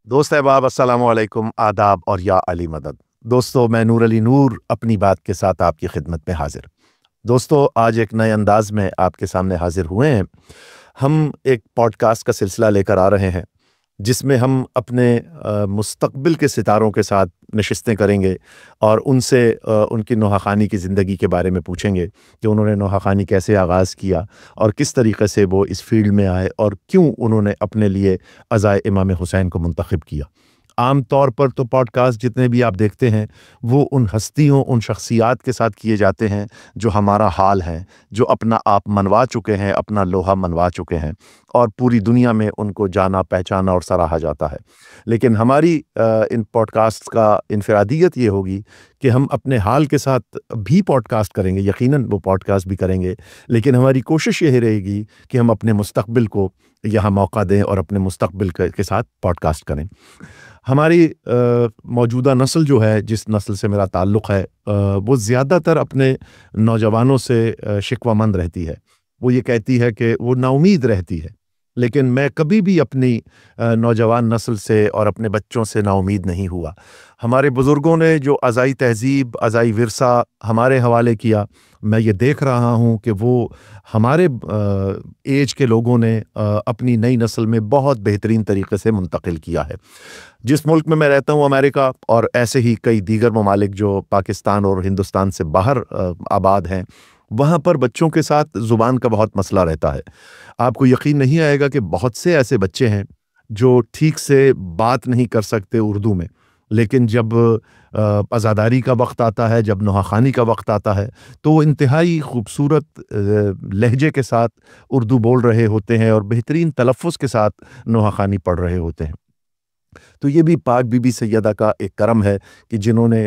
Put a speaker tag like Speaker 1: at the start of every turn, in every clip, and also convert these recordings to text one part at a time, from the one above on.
Speaker 1: दोस्त अहबाब अस्सलाम वालेकुम, आदाब और या अली मदद। दोस्तों, मैं नूर अली नूर अपनी बात के साथ आपकी खिदमत में हाजिर। दोस्तों, आज एक नए अंदाज में आपके सामने हाजिर हुए हैं। हम एक पॉडकास्ट का सिलसिला लेकर आ रहे हैं जिसमें हम अपने मुस्तक़बिल के सितारों के साथ नशिस्तें करेंगे और उनसे उनकी नोहा-ख़ानी की ज़िंदगी के बारे में पूछेंगे कि उन्होंने नोहा-ख़ानी कैसे आगाज़ किया और किस तरीक़े से वो इस फ़ील्ड में आए और क्यों उन्होंने अपने लिए अज़ाए इमाम हुसैन को मुंतख़ब किया। आम तौर पर तो पॉडकास्ट जितने भी आप देखते हैं वो उन हस्तियों, उन शख्सियात के साथ किए जाते हैं जो हमारा हाल हैं, जो अपना आप मनवा चुके हैं, अपना लोहा मनवा चुके हैं और पूरी दुनिया में उनको जाना, पहचाना और सराहा जाता है। लेकिन हमारी इन पॉडकास्ट का इनफरादियत ये होगी कि हम अपने हाल के साथ भी पॉडकास्ट करेंगे, यकीनन वो पॉडकास्ट भी करेंगे, लेकिन हमारी कोशिश यही रहेगी कि हम अपने मुस्तक़बिल को यहाँ मौका दें और अपने मुस्तक़बिल के साथ पॉडकास्ट करें। हमारी मौजूदा नस्ल जो है, जिस नस्ल से मेरा ताल्लुक़ है, वो ज़्यादातर अपने नौजवानों से शिकवामंद रहती है। वो ये कहती है कि वो नाउमीद रहती है, लेकिन मैं कभी भी अपनी नौजवान नस्ल से और अपने बच्चों से नाउमीद नहीं हुआ। हमारे बुज़ुर्गों ने जो अज़ाई तहज़ीब, अज़ाई विरसा हमारे हवाले किया, मैं ये देख रहा हूँ कि वो हमारे एज के लोगों ने अपनी नई नस्ल में बहुत बेहतरीन तरीक़े से मुंतक़िल किया है। जिस मुल्क में मैं रहता हूँ, अमेरिका, और ऐसे ही कई दीगर ममालिक जो पाकिस्तान और हिंदुस्तान से बाहर आबाद हैं, वहाँ पर बच्चों के साथ ज़ुबान का बहुत मसला रहता है। आपको यकीन नहीं आएगा कि बहुत से ऐसे बच्चे हैं जो ठीक से बात नहीं कर सकते उर्दू में, लेकिन जब अज़ादारी का वक्त आता है, जब नोहा-ख़ानी का वक्त आता है, तो वो इंतहाई खूबसूरत लहजे के साथ उर्दू बोल रहे होते हैं और बेहतरीन तलफ़्फ़ुज़ के साथ नोहा-ख़ानी पढ़ रहे होते हैं। तो ये भी पाक बीबी सैयदा का एक करम है कि जिन्होंने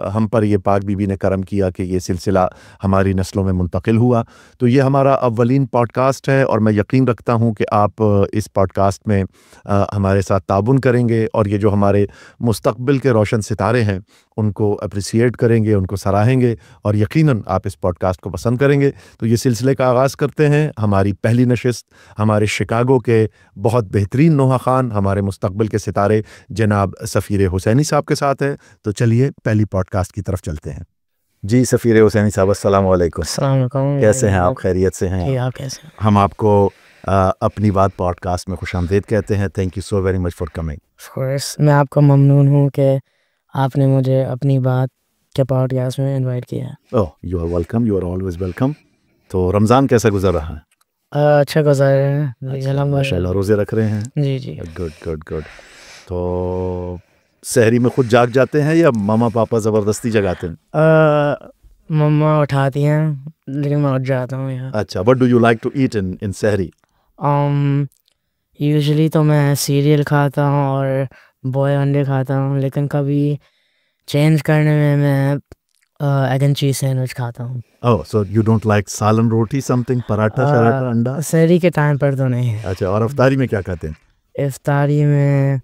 Speaker 1: हम पर ये पाक बीबी ने करम किया कि ये सिलसिला हमारी नस्लों में मुंतकिल हुआ। तो ये हमारा अव्वलीन पॉडकास्ट है और मैं यकीन रखता हूँ कि आप इस पॉडकास्ट में हमारे साथ ताबुन करेंगे और ये जो हमारे मुस्तक़बिल के रोशन सितारे हैं उनको अप्रिसिएट करेंगे, उनको सराहेंगे और यकीनन आप इस पॉडकास्ट को पसंद करेंगे। तो ये सिलसिले का आगाज़ करते हैं। हमारी पहली नशिस्त हमारे शिकागो के बहुत बेहतरीन नोहा ख़ान, हमारे मुस्तक़बिल के सितारे जनाब सफ़ीर हुसैनी साहब के साथ है। तो चलिए पहली पॉडकास्ट की तरफ चलते हैं। जी सफ़ीर हुसैनी साहब, अस्सलाम वालेकुम।
Speaker 2: अस्सलाम वालेकुम।
Speaker 1: कैसे हैं आप? खैरियत से हैं?
Speaker 2: जी, आप कैसे हैं?
Speaker 1: हम आपको अपनी बात पॉडकास्ट में खुशामदीद कहते हैं। Thank you so very much for coming.
Speaker 2: Of course, मैं आपका ममनून हूँ कि आपने मुझे अपनी बात के पॉडकास्ट में इनवाइट किया है।
Speaker 1: Oh, you are welcome, you are always welcome. तो रमज़ान कैसा गुजर रहा है?
Speaker 2: अच्छा गुज़र रहे हैं,
Speaker 1: माशाल्लाह। रोज़े रख रहे हैं?
Speaker 2: जी जी।
Speaker 1: Good good good. तो सहरी में खुद जाग जाते हैं या मामा पापा ज़बरदस्ती जगाते हैं?
Speaker 2: मम्मा उठाती हैं लेकिन मैं उठ जाता हूँ यार।
Speaker 1: अच्छा, what do you like to eat in sehri?
Speaker 2: Usually तो मैं सीरियल खाता हूँ और बॉय अंडे खाता हूँ, लेकिन कभी चेंज करने में मैं एग एंड चीज़ सैंडविच खाता हूँ।
Speaker 1: ओह, सो यू डोंट लाइक सालन रोटी समथिंग, पराठा शराठा अंडा?
Speaker 2: सहरी के टाइम पर तो नहीं।
Speaker 1: अच्छा, और इफ्तारी में क्या खाते हैं?
Speaker 2: इफ्तारी में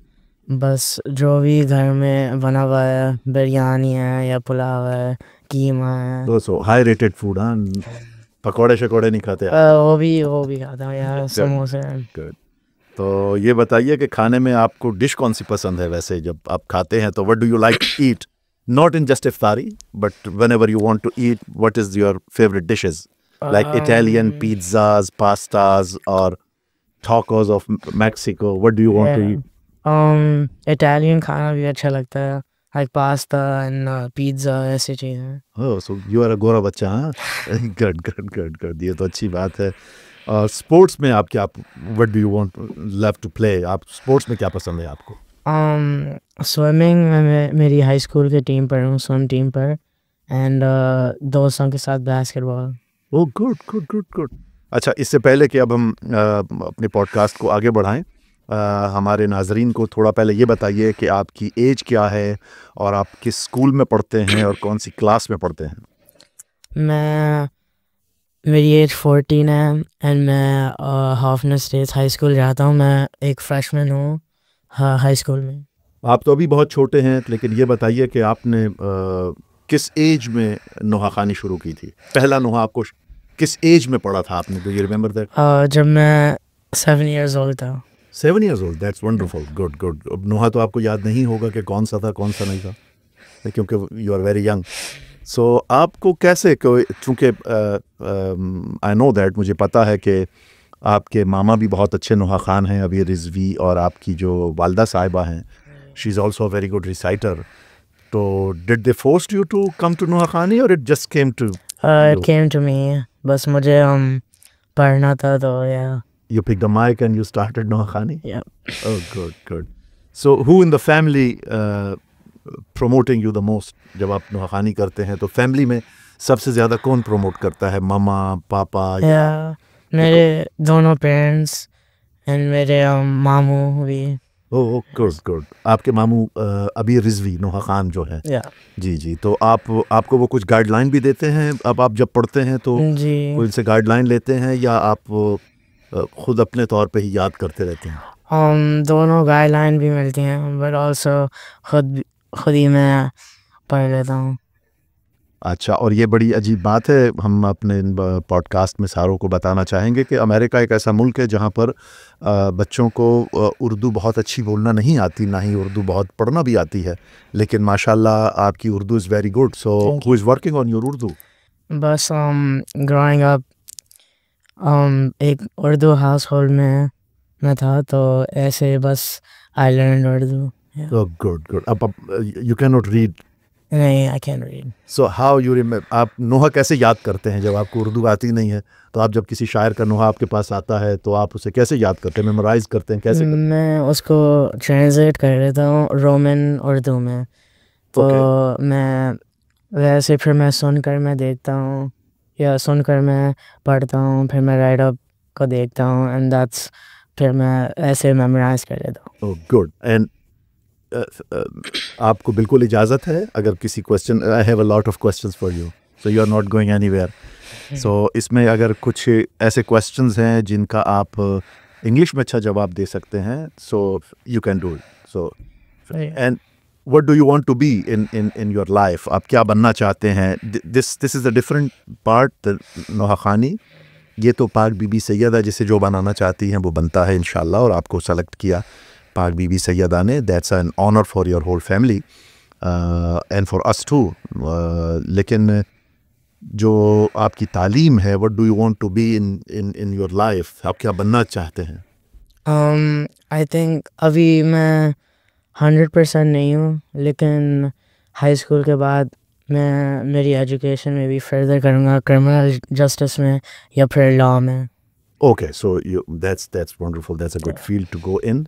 Speaker 2: बस जो भी घर में बना हुआ है, बिरयानी है या पुलाव है, कीमा है।
Speaker 1: तो सो हाई रेटेड फूड, हाँ? पकौड़े शकोड़े नहीं खाते?
Speaker 2: वो भी खाता हूँ यार, समोसे।
Speaker 1: गुड। तो ये बताइए कि खाने में आपको डिश कौन सी पसंद है वैसे जब आप खाते हैं तो? What do you like to eat, not in just iftari but whenever you want to eat, what is your favourite dishes? Like Italian pizzas, pastas और tacos of Mexico, what do you want to eat?
Speaker 2: Italian खाना भी अच्छा लगता है, like pasta and pizza, ऐसी चीज़ें।
Speaker 1: Oh, so you are a गोरा बच्चा, हाँ? गुड गुड गुड गुड, ये तो अच्छी बात है। और स्पोर्ट्स में आप क्या, what do you want love to play? आप स्पोर्ट्स में क्या पसंद है आपको?
Speaker 2: स्विमिंग में मेरी हाई स्कूल की टीम पर हूँ, स्विम टीम पर, एंड दोस्तों के साथ basketball.
Speaker 1: Oh good good good good. अच्छा, इससे पहले कि अब हम अपने पॉडकास्ट को आगे बढ़ाएं, हमारे नाजरीन को थोड़ा पहले ये बताइए कि आपकी एज क्या है और आप किस स्कूल में पढ़ते हैं और कौन सी क्लास में पढ़ते हैं?
Speaker 2: मेरी एज 14 है एंड मैं हाफना स्टेट हाई स्कूल जाता हूँ। मैं एक फ्रेशमैन हूँ हाई स्कूल में।
Speaker 1: आप तो अभी बहुत छोटे हैं, लेकिन ये बताइए कि आपने किस एज में नोहा ख़ानी शुरू की थी? पहला नोहा आपको किस एज में पढ़ा था आपने? Do you remember that?
Speaker 2: जब मैं 7 years old था।
Speaker 1: 7 years old, that's wonderful, good good. अब नोहा तो आपको याद नहीं होगा कि कौन सा था कौन सा नहीं था, क्योंकि यू आर वेरी यंग. सो आपको कैसे, चूँकि आई नो दैट, मुझे पता है कि आपके मामा भी बहुत अच्छे नोहा खान हैं, अभी रिजवी, और आपकी जो वालदा साहिबा हैं, she is also a very good reciter. तो did they force you to come to noha khani और it just came to
Speaker 2: It came to me. बस मुझे पढ़ना था तो yeah.
Speaker 1: You picked a mic and you started Noha Khani?
Speaker 2: Yeah.
Speaker 1: Oh, good, good. So who in the family promoting you the most? जब आप नोहा खानी करते हैं तो फैमिली में सबसे ज़्यादा कौन प्रमोट करता है, मामा, पापा?
Speaker 2: Yeah. मेरे दोनों पेरेंट्स एंड मेरे मामू भी.
Speaker 1: Oh good good. आपके मामू अभी रिजवी नोहा खान जो है?
Speaker 2: Yeah.
Speaker 1: जी जी. तो आपको वो कुछ गाइडलाइन भी देते हैं? अब आप जब पढ़ते हैं तो
Speaker 2: जी.
Speaker 1: कोई से गाइडलाइन लेते हैं या आप खुद अपने तौर पे ही याद करते रहते हैं?
Speaker 2: दोनों गाइडलाइन भी मिलती हैं, बट ऑल्सो खुद ही मैं पढ़ लेता हूँ.
Speaker 1: अच्छा. और ये बड़ी अजीब बात है, हम अपने पॉडकास्ट में सारों को बताना चाहेंगे कि अमेरिका एक ऐसा मुल्क है जहाँ पर बच्चों को उर्दू बहुत अच्छी बोलना नहीं आती, ना ही उर्दू बहुत पढ़ना भी आती है, लेकिन माशाल्लाह आपकी Urdu is very good. So who is working on your Urdu?
Speaker 2: बस ग्रोइंग अप एक उर्दू हाउस होल्ड में मैं था, तो ऐसे बस I learn Urdu.
Speaker 1: Good good. अब यू कैन नॉट रीड?
Speaker 2: नहीं, I can read.
Speaker 1: So how you remember, आप नोहा कैसे याद करते हैं जब आपको उर्दू आती नहीं है? तो आप जब किसी शायर का नोहा आपके पास आता है तो आप उसे कैसे याद करते हैं, मेमोराइज करते हैं, कैसे?
Speaker 2: मैं उसको ट्रांसलेट कर लेता हूँ रोमन उर्दू में. तो मैं वैसे फिर मैं सुनकर मैं देखता हूँ, या सुनकर मैं पढ़ता हूँ, फिर मैं राइट अप को देखता हूँ, एंड दैट्स फिर मैं ऐसे मेमोराइज कर लेता हूँ.
Speaker 1: Oh good. एंड आपको बिल्कुल इजाज़त है अगर किसी question, I have a lot of questions for you, so you are not going anywhere. So इसमें अगर कुछ ऐसे क्वेश्चंस हैं जिनका आप इंग्लिश में अच्छा जवाब दे सकते हैं, so you can do it. So and what do you want to be in your life? आप क्या बनना चाहते हैं? This is a different part, the नोहा खानी. ये तो पाक बीबी सैयदा जिसे जो बनाना चाहती हैं वो बनता है इंशाल्लाह, और आपको सेलेक्ट किया पाक बीबी सैयदा ने. That's an honor for your whole family and for us too. लेकिन जो आपकी तालीम है, what do you want to be in your life? आप क्या बनना चाहते हैं?
Speaker 2: I think अभी मैं 100% नहीं हूँ, लेकिन हाई स्कूल के बाद मैं मेरी एजुकेशन में भी फर्दर करूँगा, क्रिमिनल जस्टिस में या फिर लॉ में.
Speaker 1: Okay, so that's wonderful. That's a good field to go in.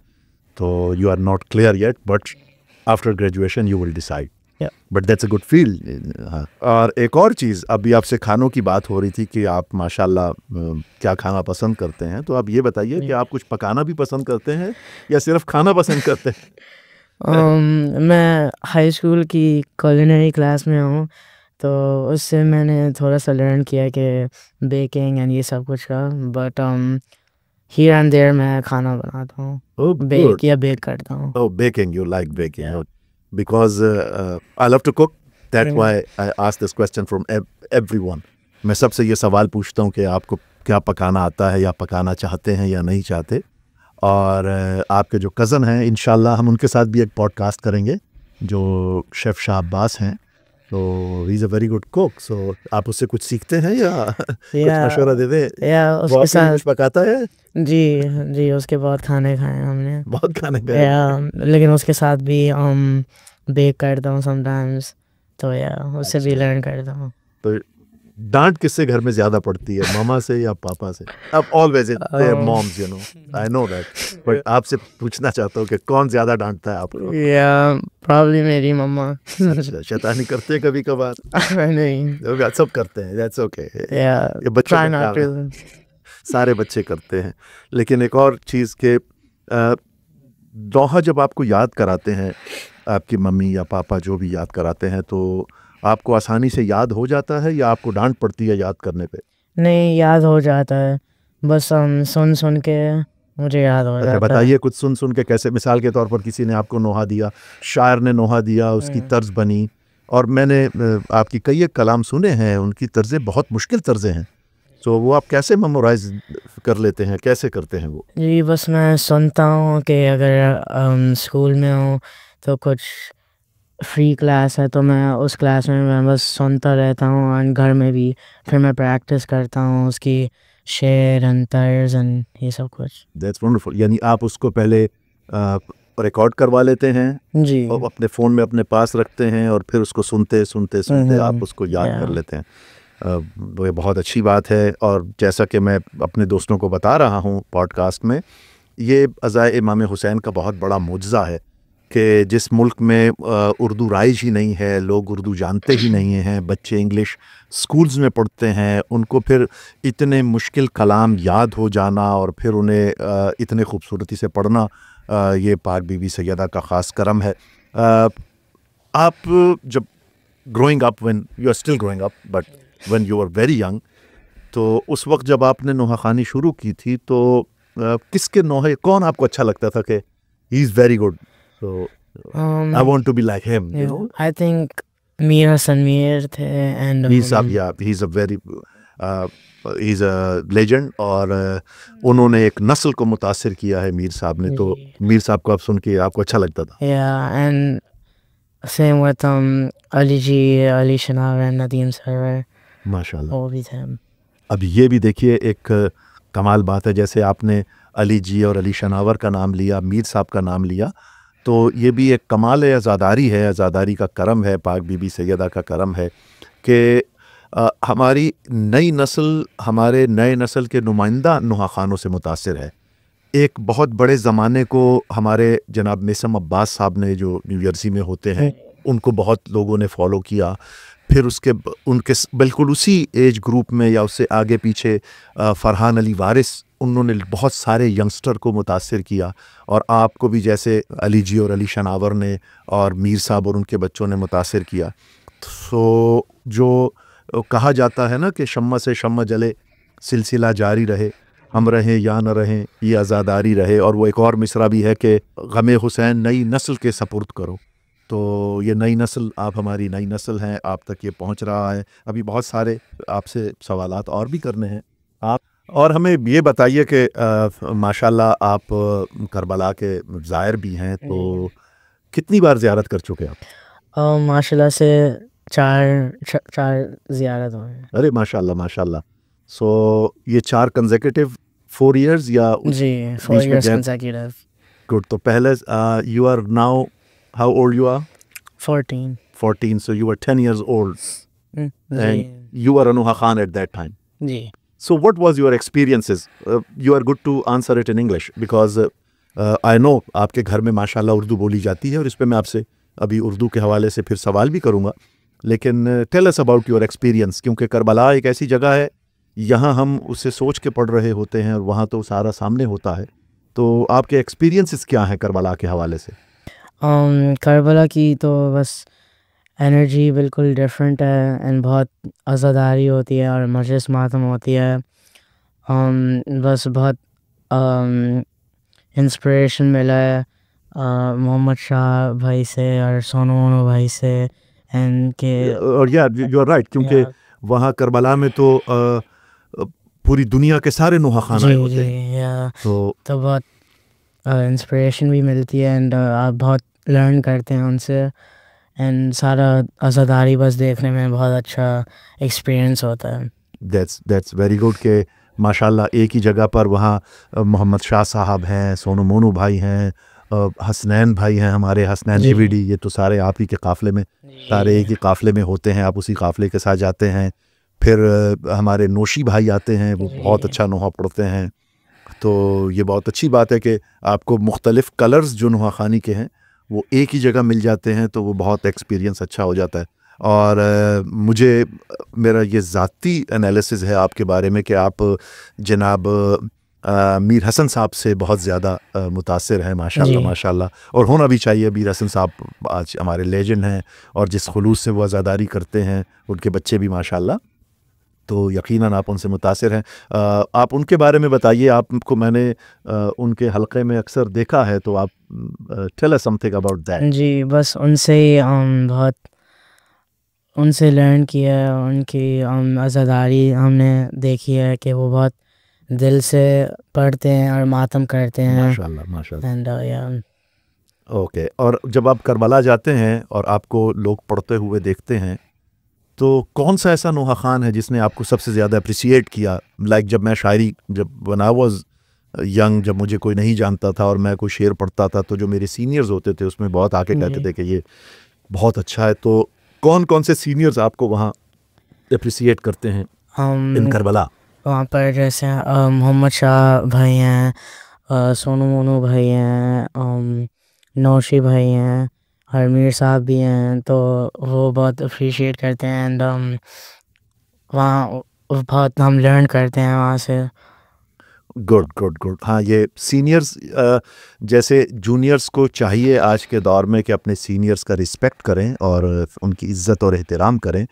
Speaker 1: So you are not clear yet, but after graduation you will decide.
Speaker 2: Yeah.
Speaker 1: But that's a good field. हाँ. और एक और चीज़, अभी आपसे खानों की बात हो रही थी कि आप माशाल्लाह क्या खाना पसंद करते हैं, तो आप ये बताइए कि आप कुछ पकाना भी पसंद करते हैं या सिर्फ खाना पसंद करते हैं?
Speaker 2: मैं हाई स्कूल की कुलिनरी क्लास में हूँ, तो उससे मैंने थोड़ा सा लर्न किया कि बेकिंग एंड ये सब कुछ का, बट हियर एंड देयर मैं खाना बनाता हूँ.
Speaker 1: Oh,
Speaker 2: बेक या बेक करता हूँ.
Speaker 1: Oh, baking, you like baking. Yeah. Because I love to cook. That's why I ask this question from everyone. मैं सबसे ये सवाल पूछता हूँ कि आपको क्या पकाना आता है, या पकाना चाहते हैं या नहीं चाहते. और आपके जो कज़न हैं, इंशाल्लाह हम उनके साथ भी एक पॉडकास्ट करेंगे, जो शेफ़ शाह अब्बास हैं. तो he is a very good cook. So आप उससे कुछ सीखते हैं या कुछ मशवरा दे दें?
Speaker 2: या
Speaker 1: वो
Speaker 2: उसके
Speaker 1: आपके लिए कुछ
Speaker 2: साथ
Speaker 1: पकाता है?
Speaker 2: जी उसके बहुत खाने खाए हैं हमने.
Speaker 1: बहुत खाने का.
Speaker 2: लेकिन उसके साथ भी बेक करता हूँ समटाइम्स, तो या उससे भी लर्न करता हूँ.
Speaker 1: तो डांट किससे घर में ज्यादा पड़ती है, मामा से या पापा से? अब always there moms, you know, I know that, but आपसे पूछना चाहता हूँ कि कौन ज्यादा डांटता है आपको?
Speaker 2: या प्रॉब्ली मेरी मम्मा.
Speaker 1: शैतानी करते हैं कभी कभार?
Speaker 2: नहीं,
Speaker 1: सब करते हैं, दैट्स ओके.
Speaker 2: या
Speaker 1: ये बच्चों
Speaker 2: ट्राई
Speaker 1: में
Speaker 2: नॉट
Speaker 1: क्या
Speaker 2: टू.
Speaker 1: है? सारे बच्चे करते हैं. लेकिन एक और चीज़ के दोहा जब आपको याद कराते हैं, आपकी मम्मी या पापा जो भी याद कराते हैं, तो आपको आसानी से याद हो जाता है या आपको डांट पड़ती है याद करने पे?
Speaker 2: नहीं, याद हो जाता है, बस सुन सुन के मुझे याद हो जाता है.
Speaker 1: बताइए कुछ सुन सुन के कैसे. मिसाल के तौर पर किसी ने आपको नोहा दिया, शायर ने नोहा दिया, उसकी तर्ज बनी, और मैंने आपकी कई एक कलाम सुने हैं, उनकी तर्जें बहुत मुश्किल तर्जें हैं. तो वो आप कैसे मेमोराइज कर लेते हैं, कैसे करते हैं वो?
Speaker 2: जी बस मैं सुनता हूँ कि अगर स्कूल में हूँ तो कुछ फ्री क्लास है तो मैं उस क्लास में मैं बस सुनता रहता हूँ, और घर में भी फिर मैं प्रैक्टिस करता हूँ उसकी शेर एंड तर्ज एंड ये सब कुछ।
Speaker 1: That's wonderful. यानी आप उसको पहले रिकॉर्ड करवा लेते हैं
Speaker 2: जी।
Speaker 1: और अपने फ़ोन में अपने पास रखते हैं और फिर उसको सुनते सुनते सुनते आप उसको याद कर लेते हैं। वो ये बहुत अच्छी बात है। और जैसा कि मैं अपने दोस्तों को बता रहा हूँ पॉडकास्ट में, ये अज़ाए इमाम हुसैन का बहुत बड़ा मुजज़ा है कि जिस मुल्क में उर्दू राइज ही नहीं है, लोग उर्दू जानते ही नहीं हैं, बच्चे इंग्लिश स्कूल्स में पढ़ते हैं, उनको फिर इतने मुश्किल कलाम याद हो जाना और फिर उन्हें इतने खूबसूरती से पढ़ना, ये पाक बीबी सैयदा का ख़ास करम है। आप जब growing up, when you are still growing up but when you are very young, तो उस वक्त जब आपने नोहा ख़ानी शुरू की थी तो किसके नोहे, कौन आपको अच्छा लगता था कि he is very good, so I want to be like him, you know?
Speaker 2: I think Mir Hasan Mir थे एंड
Speaker 1: मीर साहब, या he's a very he's a legend। और उन्होंने एक नस्ल को मुतासिर किया है मीर साहब ने। तो मीर साहब को आप सुन के आपको अच्छा लगता था?
Speaker 2: And same with Ali ji, Ali Shanawar and Nadeem Sarwar,
Speaker 1: माशाल्लाह।
Speaker 2: वो भी थे।
Speaker 1: अब ये भी देखिए एक कमाल बात है, जैसे आपने अली जी और अली शनावर का नाम लिया, मीर साहब का नाम लिया, तो ये भी एक कमाल है, आज़ादारी है, आज़ादारी का करम है, पाक बीबी सैयदा का करम है कि हमारी नई नस्ल, हमारे नए नस्ल के नुमाइंदा नुहा खानों से मुतासिर है। एक बहुत बड़े ज़माने को हमारे जनाब मिसम अब्बास साहब ने, जो न्यू जर्सी में होते हैं, उनको बहुत लोगों ने फॉलो किया। फिर उनके बिल्कुल उसी एज ग्रुप में या उससे आगे पीछे फ़रहान अली वारिस, उन्होंने बहुत सारे यंगस्टर को मुतासिर किया। और आपको भी जैसे अली जी और अली शनावर ने और मीर साहब और उनके बच्चों ने मुतासिर किया। तो जो कहा जाता है ना कि शम्मा से शम्मा जले, सिलसिला जारी रहे, हम रहें या न रहें, ये आज़ादारी रहे। और वो एक और मिसरा भी है कि गमे हुसैन नई नस्ल के सपुर्द करो। तो ये नई नस्ल, आप हमारी नई नस्ल हैं, आप तक ये पहुंच रहा है। अभी बहुत सारे आपसे सवालात और भी करने हैं आप। और हमें ये बताइए कि माशाल्लाह आप करबला के ज़ायर भी हैं, तो कितनी बार ज़ियारत कर चुके आप?
Speaker 2: माशाल्लाह से चार ज़ियारत हुए हैं।
Speaker 1: अरे माशाल्लाह माशाल्लाह। सो ये 4 कंसेक्यूटिव 4 इयर्स या
Speaker 2: जी 4 years consecutive।
Speaker 1: गुड। तो पहले you are now, how old you are?
Speaker 2: 14।
Speaker 1: So you were 10 years old
Speaker 2: जी
Speaker 1: and you were a Nuha Khan at that time.
Speaker 2: जी।
Speaker 1: So what was your experiences? You are good to answer it in English because I know आपके घर में माशाल्लाह उर्दू बोली जाती है, और इस पे मैं आपसे अभी उर्दू के हवाले से फिर सवाल भी करूँगा। लेकिन tell us about your experience, क्योंकि करबला एक ऐसी जगह है, यहाँ हम उससे सोच के पढ़ रहे होते हैं और वहाँ तो सारा सामने होता है। तो आपके एक्सपीरियंसेस क्या हैं करबला के हवाले से?
Speaker 2: करबला की तो बस एनर्जी बिल्कुल डिफरेंट है एंड बहुत आज़ादारी होती है और मजलिस मातम होती है। बस बहुत इंस्पिरेशन मिला है मोहम्मद शाह भाई से और सोनू मोनू भाई से एंड के।
Speaker 1: और या यू आर राइट, क्योंकि वहाँ करबला में तो पूरी दुनिया के सारे नुहा खान आए होते हैं,
Speaker 2: तो बहुत इंस्पिरेशन भी मिलती है एंड आप बहुत लर्न करते हैं उनसे एंड सारा आज़ादारी बस देखने में बहुत अच्छा एक्सपीरियंस होता है।
Speaker 1: दैट्स वेरी गुड कि माशाल्लाह एक ही जगह पर वहाँ मोहम्मद शाह साहब हैं, सोनू मोनू भाई हैं, हसनैन भाई हैं हमारे, हसनैन जीवीडी, ये तो सारे आप ही के काफ़िले में, सारे एक ही काफ़िले में होते हैं, आप उसी काफ़िले के साथ जाते हैं। फिर हमारे नोशी भाई आते हैं, वो बहुत अच्छा नुहा पढ़ते हैं। तो ये बहुत अच्छी बात है कि आपको मुख्तलिफ़ कलर्स जो नुहा खानी के हैं वो एक ही जगह मिल जाते हैं, तो वो बहुत एक्सपीरियंस अच्छा हो जाता है। और मुझे मेरा ये ज़ाती एनालिसिस है आपके बारे में कि आप जनाब मीर हसन साहब से बहुत ज़्यादा मुतासिर हैं, माशाल्लाह माशाल्लाह। और होना भी चाहिए, मीर हसन साहब आज हमारे लेजेंड हैं और जिस खुलूस से वो आज़ादारी करते हैं, उनके बच्चे भी माशाल्लाह, तो यकीनन आप उनसे मुतासिर हैं। आप उनके बारे में बताइए, आपको मैंने उनके हलक़े में अक्सर देखा है, तो आप tell us something about that.
Speaker 2: जी बस उनसे ही बहुत उनसे लर्न किया है, उनकी आज़ादारी हमने देखी है कि वो बहुत दिल से पढ़ते हैं और मातम करते हैं।
Speaker 1: माशाल्लाह माशाल्लाह।
Speaker 2: एंड या
Speaker 1: ओके, और जब आप करबला जाते हैं और आपको लोग पढ़ते हुए देखते हैं, तो कौन सा ऐसा नोहा खान है जिसने आपको सबसे ज़्यादा अप्रिशिएट किया? लाइक जब मैं शायरी, जब व्हेन आई वाज यंग, जब मुझे कोई नहीं जानता था और मैं कोई शेर पढ़ता था, तो जो मेरे सीनियर्स होते थे उसमें बहुत आके कहते थे कि ये बहुत अच्छा है। तो कौन कौन से सीनियर्स आपको वहाँ अप्रिशिएट करते हैं इन करबला?
Speaker 2: वहाँ पर जैसे मोहम्मद शाह भाई हैं, सोनू मोनू भाई हैं, नौशी भाई हैं, हरमीर साहब भी हैं, तो वो बहुत अप्रिशिएट करते हैं। एंड वहाँ बहुत हम लर्न करते हैं वहाँ से।
Speaker 1: Good good good. हाँ, ये सीनियर्स, जैसे जूनियर्स को चाहिए आज के दौर में कि अपने सीनियर्स का रिस्पेक्ट करें और उनकी इज़्ज़त और एहतराम करें,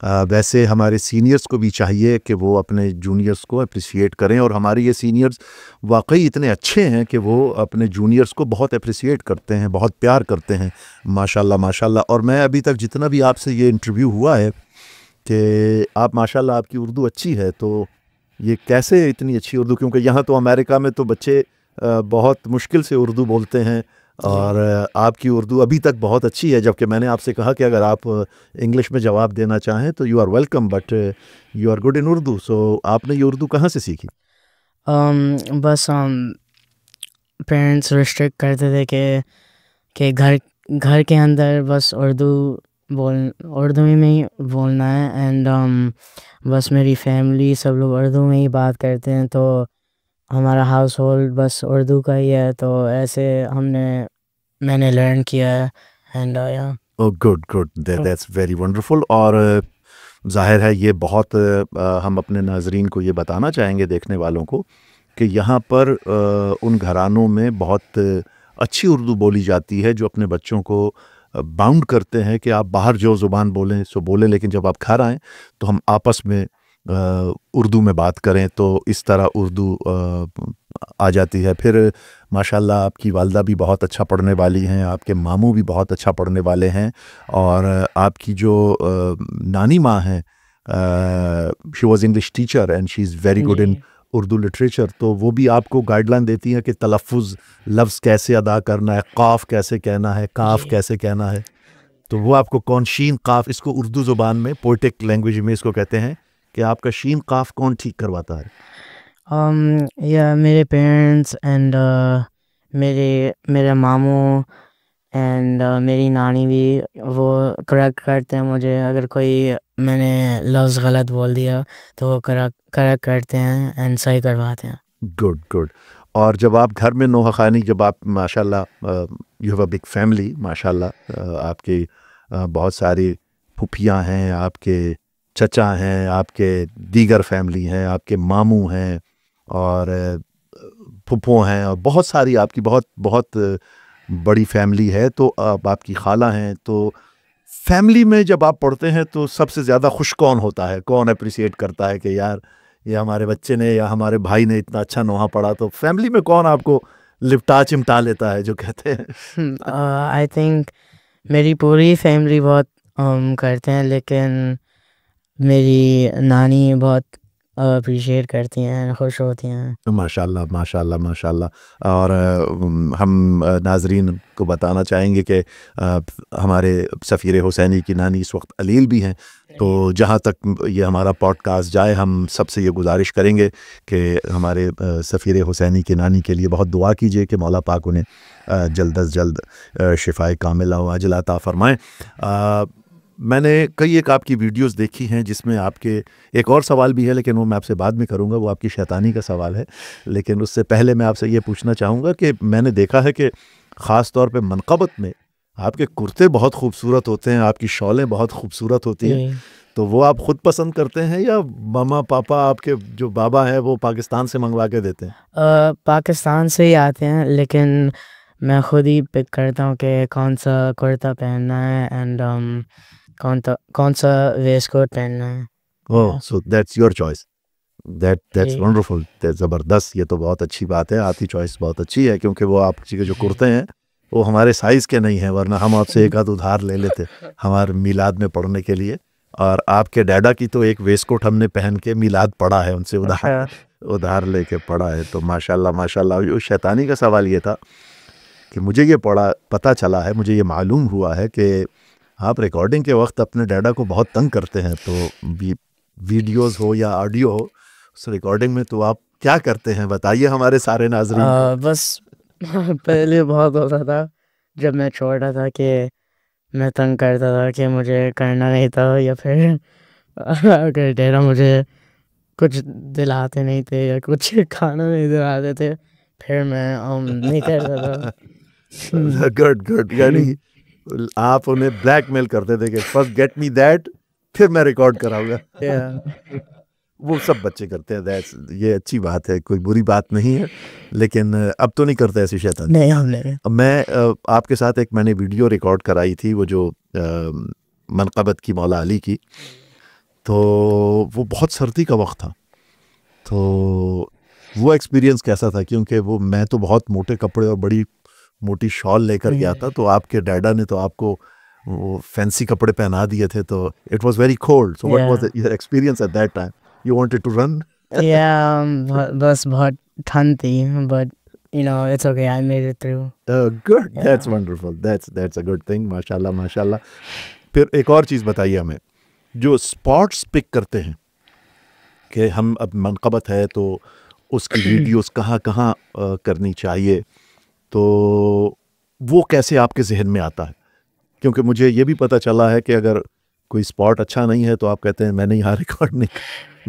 Speaker 1: वैसे हमारे सीनियर्स को भी चाहिए कि वो अपने जूनियर्स को अप्रिशिएट करें। और हमारे ये सीनियर्स वाकई इतने अच्छे हैं कि वो अपने जूनियर्स को बहुत अप्रिशिएट करते हैं, बहुत प्यार करते हैं। माशाल्लाह माशाल्लाह। और मैं अभी तक जितना भी आपसे ये इंटरव्यू हुआ है कि आप माशाल्लाह, आपकी उर्दू अच्छी है, तो ये कैसे इतनी अच्छी उर्दू? क्योंकि यहाँ तो अमेरिका में तो बच्चे बहुत मुश्किल से उर्दू बोलते हैं, और आपकी उर्दू अभी तक बहुत अच्छी है। जबकि मैंने आपसे कहा कि अगर आप इंग्लिश में जवाब देना चाहें तो you are welcome, but you are good in Urdu. So आपने ये उर्दू कहाँ से सीखी?
Speaker 2: बस पेरेंट्स रिस्ट्रिक्ट करते थे कि घर के अंदर बस उर्दू में ही बोलना है। एंड बस मेरी फैमिली सब लोग उर्दू में ही बात करते हैं, तो हमारा हाउस होल्ड बस उर्दू का ही है, तो ऐसे मैंने लर्न किया है। एंड या
Speaker 1: oh good good, that's very wonderful. और ज़ाहिर है ये बहुत हम अपने नाजरीन को ये बताना चाहेंगे, देखने वालों को, कि यहाँ पर उन घरानों में बहुत अच्छी उर्दू बोली जाती है, जो अपने बच्चों को बाउंड करते हैं कि आप बाहर जो ज़ुबान बोलें सो बोलें, लेकिन जब आप घर आएँ तो हम आपस में उर्दू में बात करें। तो इस तरह उर्दू आ जाती है। फिर माशाल्लाह आपकी वालदा भी बहुत अच्छा पढ़ने वाली हैं, आपके मामू भी बहुत अच्छा पढ़ने वाले हैं, और आपकी जो नानी माँ हैं, she was English teacher and she is very good in Urdu literature. तो वो भी आपको गाइडलाइन देती हैं कि तलफ़ुज़ लफ्ज़ कैसे अदा करना है, काफ कैसे कहना है, काफ कैसे कहना है। तो वो आपको कौन शीन काफ, इसको उर्दू ज़ुबान में पोइटिक लैंग्वेज में इसको कहते हैं कि आपका शीन काफ कौन ठीक करवाता है?
Speaker 2: या मेरे पेरेंट्स एंड मेरे मामू एंड मेरी नानी भी वो करेक्ट करते हैं मुझे। अगर मैंने लफ्ज़ गलत बोल दिया तो वो करेक्ट करते हैं एंड सही करवाते हैं।
Speaker 1: Good good. और जब आप घर में नोहा खानी, जब आप माशाल्लाह, you have a big family माशाल्लाह, आपकी बहुत सारी फूफियाँ हैं, आपके चचा हैं, आपके दीगर फैमिली हैं, आपके मामू हैं, और फुप्पो हैं, और बहुत सारी आपकी बहुत बहुत बड़ी फैमिली है। तो आपकी खाला हैं। तो फैमिली में जब आप पढ़ते हैं तो सबसे ज़्यादा खुश कौन होता है? कौन अप्रिशिएट करता है कि यार ये हमारे बच्चे ने या हमारे भाई ने इतना अच्छा नोहा पढ़ा? तो फैमिली में कौन आपको लिपटा चिमटा लेता है, जो कहते हैं?
Speaker 2: आई थिंक मेरी पूरी फैमिली बहुत करते हैं, लेकिन मेरी नानी बहुत अप्रिशिएट करती हैं, खुश होती हैं।
Speaker 1: माशाल्लाह माशाल्लाह माशाल्लाह। और हम नाजरीन को बताना चाहेंगे कि हमारे सफ़ीर हुसैनी की नानी इस वक्त अलील भी हैं। तो जहाँ तक ये हमारा पॉडकास्ट जाए, हम सबसे ये गुजारिश करेंगे कि हमारे सफ़ीर हुसैनी की नानी के लिए बहुत दुआ कीजिए कि मौला पाक उन्हें जल्द अज जल्द शिफाए कामिला व अजला अता फ़रमाएँ। मैंने कई एक आपकी वीडियोस देखी हैं जिसमें आपके, एक और सवाल भी है लेकिन वो मैं आपसे बाद में करूंगा, वो आपकी शैतानी का सवाल है। लेकिन उससे पहले मैं आपसे ये पूछना चाहूँगा कि मैंने देखा है कि ख़ास तौर पे मनक़बत में आपके कुर्ते बहुत खूबसूरत होते हैं, आपकी शॉलें बहुत खूबसूरत होती हैं। तो वो आप ख़ुद पसंद करते हैं या मामा पापा, आपके जो बाबा हैं, वो पाकिस्तान से मंगवा के देते हैं?
Speaker 2: पाकिस्तान से ही आते हैं, लेकिन मैं ख़ुद ही पिक करता हूँ कि कौन सा कुर्ता पहनना है एंड कौन सा वेस्ट कोट पहनना है।
Speaker 1: Oh, so that's your choice. That's wonderful, ज़बरदस्त। ये तो बहुत अच्छी बात है, आपकी चॉइस बहुत अच्छी है, क्योंकि वो आपके जो कुर्ते हैं वो हमारे साइज़ के नहीं हैं, वरना हम आपसे एक आध उधार ले लेते हमारे मिलाद में पढ़ने के लिए। और आपके डैडा की तो एक वेस्टकोट हमने पहन के मिलाद पढ़ा है, उनसे उधार उधार लेके पढ़ा है। तो माशाल्लाह माशाल्लाह। वो शैतानी का सवाल ये था कि मुझे ये पता चला है, मुझे ये मालूम हुआ है कि आप रिकॉर्डिंग के वक्त अपने डैडा को बहुत तंग करते हैं। तो वीडियोस हो या ऑडियो हो, उस रिकॉर्डिंग में तो आप क्या करते हैं, बताइए हमारे सारे नाजरीन को।
Speaker 2: बस पहले बहुत होता था जब मैं छोटा था कि मैं तंग करता था कि मुझे करना नहीं था, या फिर अगर डेरा मुझे कुछ दिलाते नहीं थे या कुछ खाना नहीं दिलाते थे, फिर मैं नहीं करता था।
Speaker 1: Good good. यानी आप उन्हें ब्लैकमेल करते थे कि फर्स्ट गेट मी दैट, फिर मैं रिकॉर्ड कराऊंगा।
Speaker 2: Yeah.
Speaker 1: वो सब बच्चे करते हैं। दैट्स, ये अच्छी बात है, कोई बुरी बात नहीं है। लेकिन अब तो नहीं करते ऐसी शैतानी।
Speaker 2: नहीं, हम नहीं।
Speaker 1: अब मैं आपके साथ एक मैंने वीडियो रिकॉर्ड कराई थी, वो जो मनक़बत की मौला अली की। तो वो बहुत सर्दी का वक्त था। तो वो एक्सपीरियंस कैसा था, क्योंकि वो मैं तो बहुत मोटे कपड़े और बड़ी मोटी शॉल लेकर गया था, तो आपके डैडा ने तो आपको वो फैंसी कपड़े पहना दिए थे। तो it was very cold. So what was your experience at that time? You wanted to run?
Speaker 2: Yeah, बस बहुत ठंड थी, but it's okay, I made it through.
Speaker 1: Good,
Speaker 2: Yeah.
Speaker 1: That's wonderful, that's a good thing. माशाल्लाह माशाल्लाह। फिर एक और चीज़ बताइए हमें, जो स्पॉट्स पिक करते हैं कि हम अब मनक़बत है तो उसकी वीडियोस कहाँ कहाँ करनी चाहिए, तो वो कैसे आपके जहन में आता है? क्योंकि मुझे ये भी पता चला है कि अगर कोई स्पॉट अच्छा नहीं है तो आप कहते हैं मैंने यहाँ रिकॉर्ड नहीं,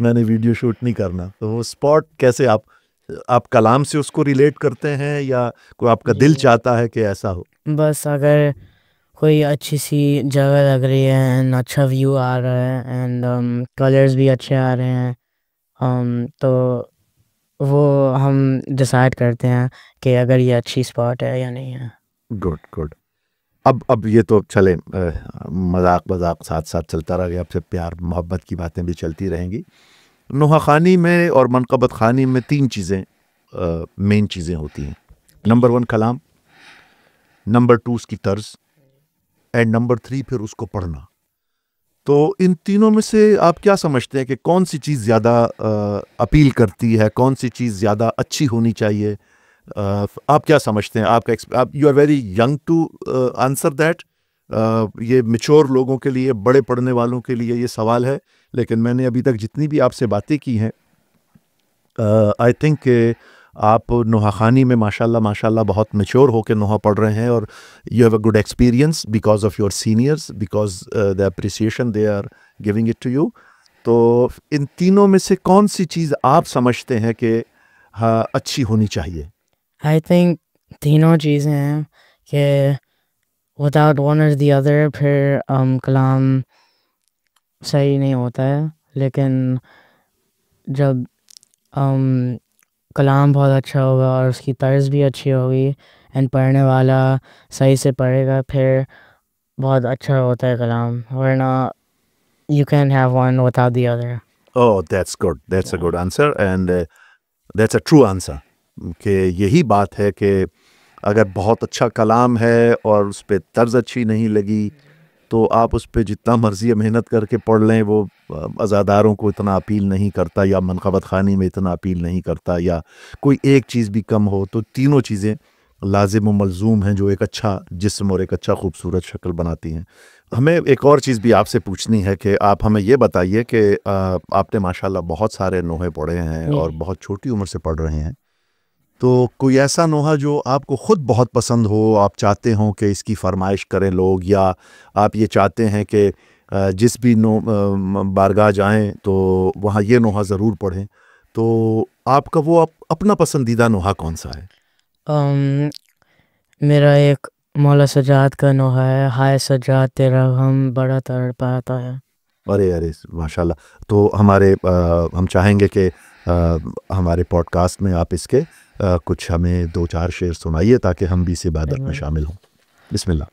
Speaker 1: मैंने वीडियो शूट नहीं करना। तो वो स्पॉट कैसे आप कलाम से उसको रिलेट करते हैं, या कोई आपका दिल
Speaker 2: जी।
Speaker 1: चाहता है कि ऐसा हो?
Speaker 2: बस अगर कोई अच्छी सी जगह लग रही है एंड अच्छा व्यू आ रहा है एंड कलर्स भी अच्छे आ रहे हैं, तो वो हम डिसाइड करते हैं कि अगर ये अच्छी स्पॉट है या नहीं है।
Speaker 1: Good good. अब ये तो चले, मजाक मजाक साथ साथ चलता रहेगा, आपसे प्यार मोहब्बत की बातें भी चलती रहेंगी। नोहा खानी में और मनक़बत खानी में तीन चीज़ें मेन चीज़ें होती हैं। नंबर 1 कलाम, नंबर 2 उसकी तर्ज, एंड नंबर 3 फिर उसको पढ़ना। तो इन तीनों में से आप क्या समझते हैं कि कौन सी चीज़ ज़्यादा अपील करती है, कौन सी चीज़ ज़्यादा अच्छी होनी चाहिए? आप क्या समझते हैं? आप you are very young to answer that. ये मैच्योर लोगों के लिए, बड़े पढ़ने वालों के लिए ये सवाल है। लेकिन मैंने अभी तक जितनी भी आपसे बातें की हैं, आई थिंक आप नोहा खानी में माशाल्लाह माशाल्लाह बहुत मैच्योर होकर नोहा पढ़ रहे हैं, और you have a good experience because of your seniors, because the appreciation they are giving it to you. तो इन तीनों में से कौन सी चीज़ आप समझते हैं कि हाँ अच्छी होनी चाहिए?
Speaker 2: आई थिंक तीनों चीज़ें हैं कि विदाउट वन और द अदर फिर कलाम सही नहीं होता है। लेकिन जब कलाम बहुत अच्छा होगा और उसकी तर्ज भी अच्छी होगी एंड पढ़ने वाला सही से पढ़ेगा, फिर बहुत अच्छा होता है कलाम। वरना you can't have one without the other.
Speaker 1: Oh, that's good. That's a good answer, and that's a true answer. कि यही बात है कि अगर बहुत अच्छा कलाम है और उस पर तर्ज अच्छी नहीं लगी, तो आप उस पर जितना मर्जी मेहनत करके पढ़ लें, वो अज़ादारों को इतना अपील नहीं करता, या मनक़बत खानी में इतना अपील नहीं करता, या कोई एक चीज़ भी कम हो। तो तीनों चीज़ें लाजिम व मलजूम हैं, जो एक अच्छा जिस्म और एक अच्छा खूबसूरत शक्ल बनाती हैं। हमें एक और चीज़ भी आपसे पूछनी है कि आप हमें ये बताइए कि आपने माशाल्लाह बहुत सारे नोहे पढ़े हैं और बहुत छोटी उम्र से पढ़ रहे हैं। तो कोई ऐसा नोहा जो आपको ख़ुद बहुत पसंद हो, आप चाहते हों कि इसकी फरमाइश करें लोग, या आप ये चाहते हैं कि जिस भी बारगाह जाएं तो वहाँ ये नोहा ज़रूर पढ़ें, तो आपका वो अपना पसंदीदा नोहा कौन सा है?
Speaker 2: मेरा एक मौला सजाद का नोहा है, हाय सजाद तेरा गम बड़ा तड़पाता है।
Speaker 1: अरे अरे माशाल्लाह। तो हम चाहेंगे कि हमारे पॉडकास्ट में आप इसके कुछ हमें 2-4 शेर सुनाइए, ताकि हम भी इस इबादत में शामिल हों। बिस्मिल्लाह।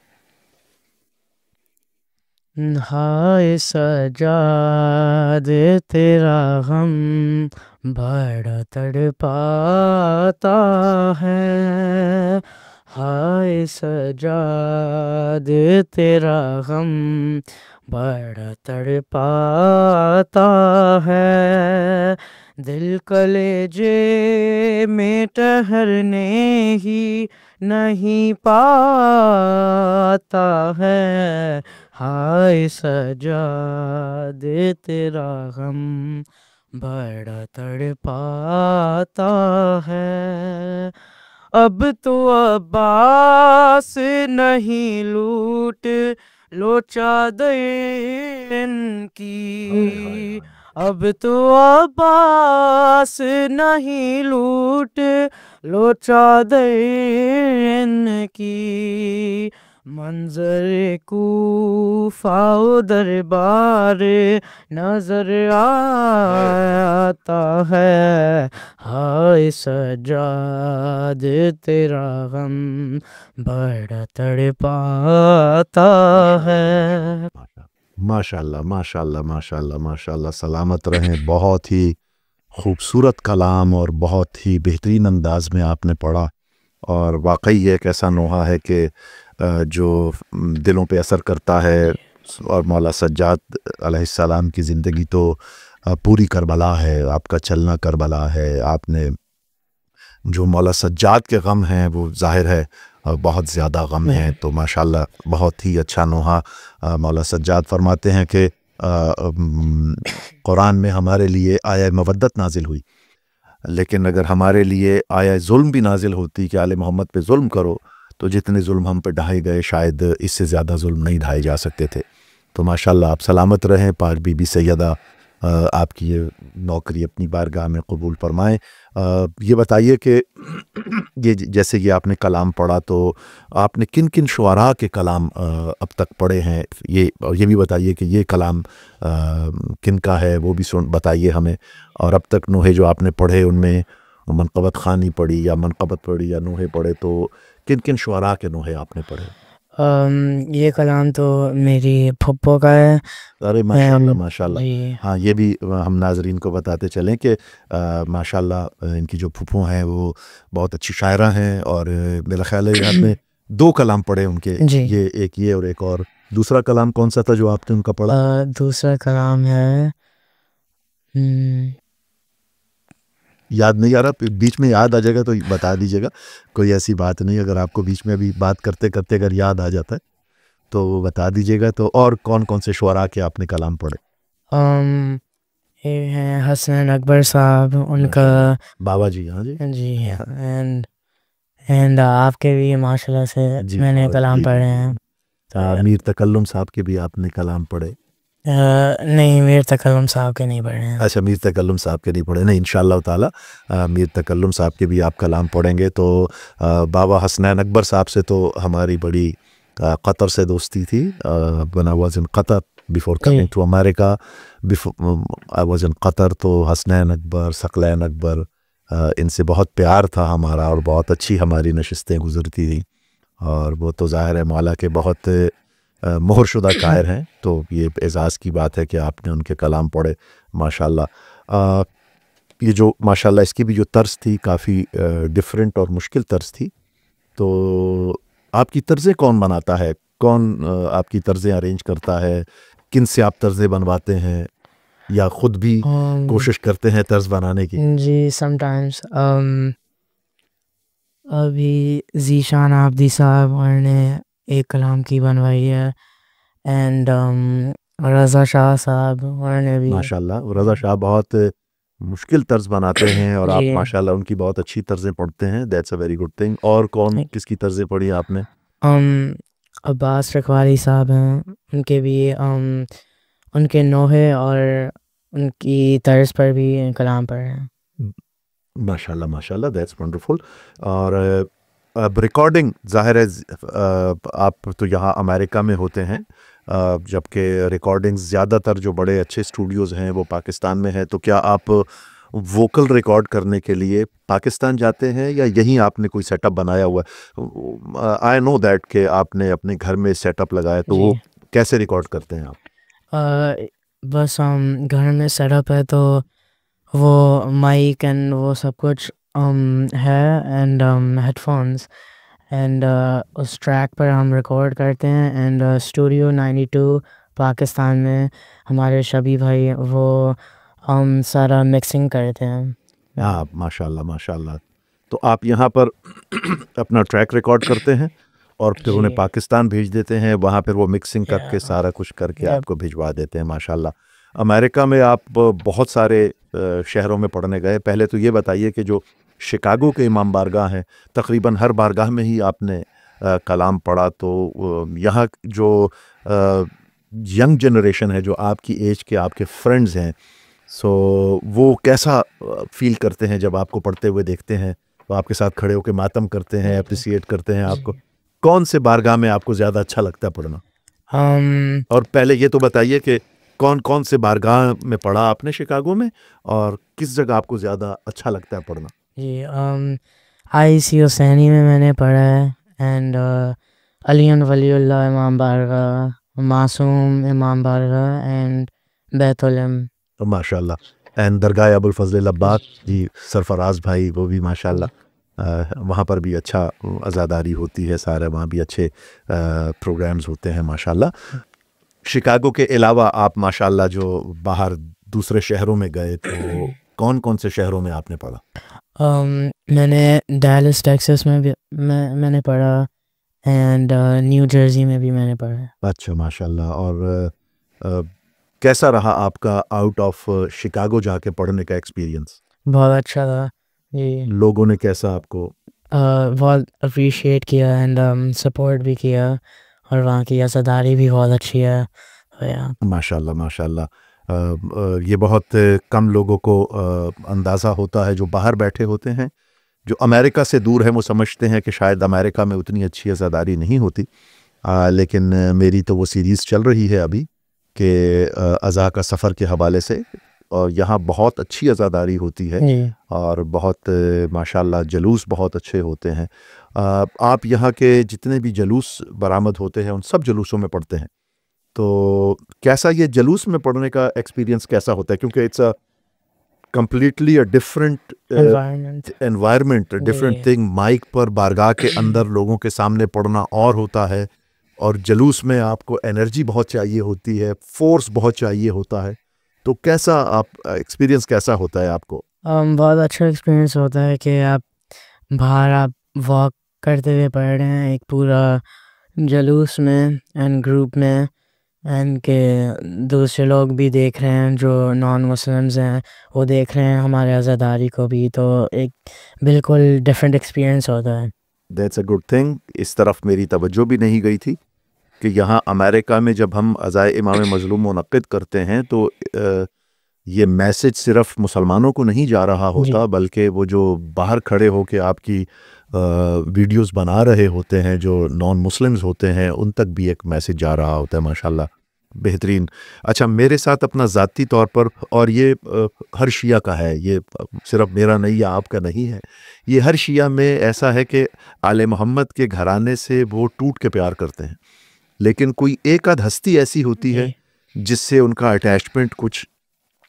Speaker 2: हाय सजाद तेरा गम बड़ा तड़पाता है, हाय सजाद तेरा गम बड़ा तड़पाता है, दिल कलेजे में ठहरने ही नहीं पाता है। हाय सजाद तेरा गम बड़ा तड़पाता है। अब तो अब्बास नहीं लूट लो चादर की, अब तो अब्बास नहीं लूट लो चादर की, मंजर कूफा दरबार नजर आता है। हाय सजाद तेरा गम बड़ा तड़पाता है।
Speaker 1: माशाल्लाह माशाल्लाह माशाल्लाह माशाल्लाह, सलामत रहें। बहुत ही खूबसूरत कलाम और बहुत ही बेहतरीन अंदाज में आपने पढ़ा, और वाकई ये एक ऐसा नोहा है कि जो दिलों पे असर करता है। और मौला सज्जाद अलैहिस्सलाम की ज़िंदगी तो पूरी करबला है, आपका चलना करबला है। आपने जो मौला सज्जाद के गम हैं वो ज़ाहिर है बहुत ज़्यादा गम हैं, तो माशाल्लाह बहुत ही अच्छा नोहा। मौला सज्जाद फरमाते हैं कि कुरान में हमारे लिए आया मवद्दत नाजिल हुई, लेकिन अगर हमारे लिए आया जुल्म भी नाजिल होती कि आले मोहम्मद पे जुल्म करो, तो जितने जुल्म हम पे ढाए गए शायद इससे ज़्यादा जुल्म नहीं ढाए जा सकते थे। तो माशाल्लाह आप सलामत रहें। पाक बीबी सैयदा आपकी ये नौकरी अपनी बारगाह में कबूल फरमाएँ। ये बताइए कि ये जैसे कि आपने कलाम पढ़ा, तो आपने किन किन शुअरा के कलाम अब तक पढ़े हैं, ये और ये भी बताइए कि ये कलाम किन का है वो भी बताइए हमें। और अब तक नोहे जो आपने पढ़े उनमें मनक़बत ख़ानी पढ़ी या मनक़बत पढ़ी या नोहे पढ़े, तो किन किन शुअरा के नोहे आपने पढ़े?
Speaker 2: ये कलाम तो मेरी फुप्पो का है।
Speaker 1: अरे माशाल्लाह माशाल्लाह।
Speaker 2: जी
Speaker 1: हाँ, ये भी हम नाजरीन को बताते चलें कि माशाल्लाह इनकी जो फूफो हैं वो बहुत अच्छी शायरा हैं, और मेरा ख्याल है आपने 2 कलाम पढ़े उनके,
Speaker 2: जी
Speaker 1: ये एक ये और एक और दूसरा कलाम कौन सा था जो आपने उनका पढ़ा?
Speaker 2: दूसरा कलाम है
Speaker 1: याद नहीं आ रहा, बीच में याद आ जाएगा तो बता दीजिएगा, कोई ऐसी बात नहीं। अगर आपको बीच में अभी बात करते करते अगर याद आ जाता है तो बता दीजिएगा। तो और कौन कौन से शुअरा के आपने कलाम पढ़े?
Speaker 2: ये हैं हसन अकबर साहब, उनका
Speaker 1: बाबा जी, हाँ जी
Speaker 2: जी एंड आपके भी माशाल्लाह से
Speaker 1: जी,
Speaker 2: मैंने कलाम पढ़े हैं।
Speaker 1: मीर तकल्लुम साहब के भी आपने कलाम पढ़े?
Speaker 2: नहीं, मीर तकल्लुम साहब के नहीं पढ़े हैं।
Speaker 1: अच्छा, मीर तकल्लुम साहब के नहीं पढ़े। नहीं, इंशाअल्लाह ताला मीर तकल्लुम साहब के भी आप कलाम पढ़ेंगे। तो बाबा हसनैन अकबर साहब से तो हमारी बड़ी कतर से दोस्ती थी। When I was in Qatar before coming to America, I was in Qatar, तो हसनैन अकबर, सकलैन अकबर, इनसे बहुत प्यार था हमारा और बहुत अच्छी हमारी नशिस्तें गुजरती थी। और वो तो ज़ाहिर है मौला के बहुत मोहरशुदा कायर हैं, तो ये एज़ाज़ की बात है कि आपने उनके कलाम पढ़े माशाल्लाह। ये जो माशाल्लाह इसकी भी जो तर्ज थी काफ़ी डिफरेंट और मुश्किल तर्ज थी। तो आपकी तर्ज़ें कौन बनाता है? कौन आपकी तर्ज़ें अरेंज करता है? किन से आप तर्ज़ें बनवाते हैं या ख़ुद भी कोशिश करते हैं तर्ज बनाने की?
Speaker 2: जी समटाइम्स अभी ज़ीशान आबदी साहब ने एक कलाम की बनवाई है, एंड रज़ा शाह साहब उन्होंने भी।
Speaker 1: माशाल्लाह रज़ा शाह बहुत मुश्किल तर्ज बनाते हैं और आप
Speaker 2: जी
Speaker 1: माशाल्लाह उनकी बहुत अच्छी तर्जें पढ़ते हैं। That's a very good thing. और कौन किसकी तर्जें पढ़ी आपने?
Speaker 2: अब्बास रखवाली साहब हैं, उनके भी उनके नोहे और उनकी तर्ज पर भी कलाम पढ़े हैं।
Speaker 1: माशाल्लाह माशाल्लाह, दैट्स वंडरफुल। और अब रिकॉर्डिंग ज़ाहिर है आप तो यहाँ अमेरिका में होते हैं, जबकि रिकॉर्डिंग्स ज़्यादातर जो बड़े अच्छे स्टूडियोज़ हैं वो पाकिस्तान में है। तो क्या आप वोकल रिकॉर्ड करने के लिए पाकिस्तान जाते हैं या यहीं आपने कोई सेटअप बनाया हुआ है? आई नो दैट कि आपने अपने घर में सेटअप लगाया, तो वो कैसे रिकॉर्ड करते हैं आप?
Speaker 2: बस घर में सेटअप है, तो वो माइक एंड वो सब कुछ है, एंड हेडफोन्स, एंड उस ट्रैक पर हम रिकॉर्ड करते हैं एंड स्टूडियो 92 पाकिस्तान में हमारे शबी भाई वो हम सारा मिक्सिंग करते हैं।
Speaker 1: हाँ, माशाल्लाह माशाल्लाह। तो आप यहाँ पर अपना ट्रैक रिकॉर्ड करते हैं और फिर उन्हें
Speaker 2: जी
Speaker 1: पाकिस्तान भेज देते हैं, वहाँ फिर वो मिक्सिंग करके
Speaker 2: या
Speaker 1: सारा कुछ करके
Speaker 2: या
Speaker 1: आपको भिजवा देते हैं माशाल्लाह। अमेरिका में आप बहुत सारे शहरों में पढ़ने गए। पहले तो ये बताइए कि जो शिकागो के इमाम बारगाह हैं, तकरीबन हर बारगाह में ही आपने कलाम पढ़ा, तो यहाँ जो यंग जनरेशन है, जो आपकी एज के आपके फ्रेंड्स हैं, सो वो कैसा फील करते हैं जब आपको पढ़ते हुए देखते हैं? तो आपके साथ खड़े होकर मातम करते हैं,
Speaker 2: जी
Speaker 1: अप्रिसिएट करते हैं आपको?
Speaker 2: जी
Speaker 1: कौन से बारगाह में आपको ज़्यादा अच्छा लगता है पढ़ना?
Speaker 2: um,
Speaker 1: और पहले ये तो बताइए कि कौन कौन से बारगाह में पढ़ा आपने शिकागो में, और किस जगह आपको ज़्यादा अच्छा लगता है पढ़ना?
Speaker 2: जी IC हुसैनी में मैंने पढ़ा है एंड अलियन वलीउल्लाह इमाम बारगाह, मासूम इमाम बारगाह एंड बैतुलम।
Speaker 1: तो माशाल्लाह। एंड दरगाह अबुल फजल अब्बास जी, सरफराज भाई, वो भी माशाल्लाह वहाँ पर भी अच्छा अज़ादारी होती है, सारे वहाँ भी अच्छे प्रोग्राम्स होते हैं माशाल्लाह। शिकागो के अलावा आप माशाल्लाह जो बाहर दूसरे शहरों में गए, तो कौन कौन से शहरों में आपने पढ़ा?
Speaker 2: मैंने डैलस टेक्सास में भी मैंने पढ़ा एंड न्यू जर्सी में भी मैंने पढ़ा है।
Speaker 1: अच्छा माशाल्लाह। और अ, कैसा रहा आपका आउट ऑफ शिकागो जाके पढ़ने का एक्सपीरियंस?
Speaker 2: बहुत अच्छा था जी।
Speaker 1: लोगों ने कैसा आपको?
Speaker 2: बहुत अप्रिशिएट किया एंड सपोर्ट भी किया और वहाँ की असादारी भी बहुत अच्छी है। तो या
Speaker 1: माशाल्लाह माशाल्लाह। ये बहुत कम लोगों को अंदाज़ा होता है जो बाहर बैठे होते हैं। जो अमेरिका से दूर है वो समझते हैं कि शायद अमेरिका में उतनी अच्छी अज़ादारी नहीं होती। लेकिन मेरी तो वो सीरीज़ चल रही है अभी कि अज़ा का सफ़र के हवाले से, और यहाँ बहुत अच्छी अज़ादारी होती है,
Speaker 2: जी
Speaker 1: और बहुत माशाल्लाह जलूस बहुत अच्छे होते हैं। आप यहाँ के जितने भी जलूस बरामद होते हैं उन सब जलूसों में पढ़ते हैं, तो कैसा ये जलूस में पढ़ने का एक्सपीरियंस कैसा होता है? क्योंकि it's a completely a different
Speaker 2: environment
Speaker 1: environment, different
Speaker 2: जी
Speaker 1: थिंग। माइक पर बारगाह के अंदर लोगों के सामने पढ़ना और होता है, और जलूस में आपको एनर्जी बहुत चाहिए होती है, फोर्स बहुत चाहिए होता है। तो कैसा आप एक्सपीरियंस कैसा होता है आपको?
Speaker 2: बहुत अच्छा एक्सपीरियंस होता है कि आप बाहर आप वॉक करते हुए पढ़ रहे हैं एक पूरा जलूस में एंड ग्रुप में एंड के दूसरे लोग भी देख रहे हैं जो नॉन मुस्लिम्स हैं, वो देख रहे हैं हमारे आज़ादारी को भी, तो एक बिल्कुल डिफरेंट एक्सपीरियंस होता है।
Speaker 1: That's a good thing. इस तरफ मेरी तवज्जो भी नहीं गई थी कि यहाँ अमेरिका में जब हम अज़ाए इमाम मज़लूम मुनक़्क़िद करते हैं, तो ये मैसेज सिर्फ मुसलमानों को नहीं जा रहा
Speaker 2: जी
Speaker 1: होता, बल्कि वो जो बाहर खड़े होकर आपकी वीडियोस बना रहे होते हैं, जो नॉन मुस्लिम्स होते हैं, उन तक भी एक मैसेज जा रहा होता है माशाल्लाह। बेहतरीन। अच्छा, मेरे साथ अपना ज़ाती तौर पर, और ये हर शिया का है, ये सिर्फ मेरा नहीं या आपका नहीं है, ये हर शिया में ऐसा है कि आले मोहम्मद के घराने से वो टूट के प्यार करते हैं, लेकिन कोई एक आध हस्ती ऐसी होती
Speaker 2: जी
Speaker 1: है जिससे उनका अटैचमेंट कुछ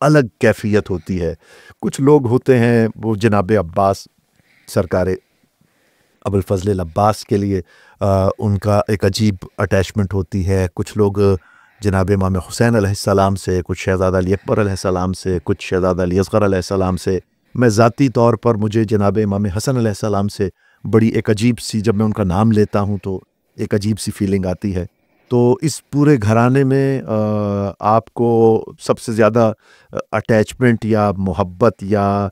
Speaker 1: अलग कैफियत होती है। कुछ लोग होते हैं वो जनाब अब्बास, सरकार अबुल फजल अब्बास के लिए उनका एक अजीब अटैचमेंट होती है। कुछ लोग जनाब इमाम हुसैन अलैहिस्सलाम से, कुछ शहज़ादा अली अकबर अलैहिस्सलाम से, कुछ शहज़ादा अली असग़र अलैहिस्सलाम से। मैं ज़ाती तौर पर मुझे जनाब इमाम हसन अलैहिस्सलाम से बड़ी एक अजीब सी, जब मैं उनका नाम लेता हूँ तो एक अजीब सी फीलिंग आती है। तो इस पूरे घराने में आपको सबसे ज़्यादा अटैचमेंट या मोहब्बत या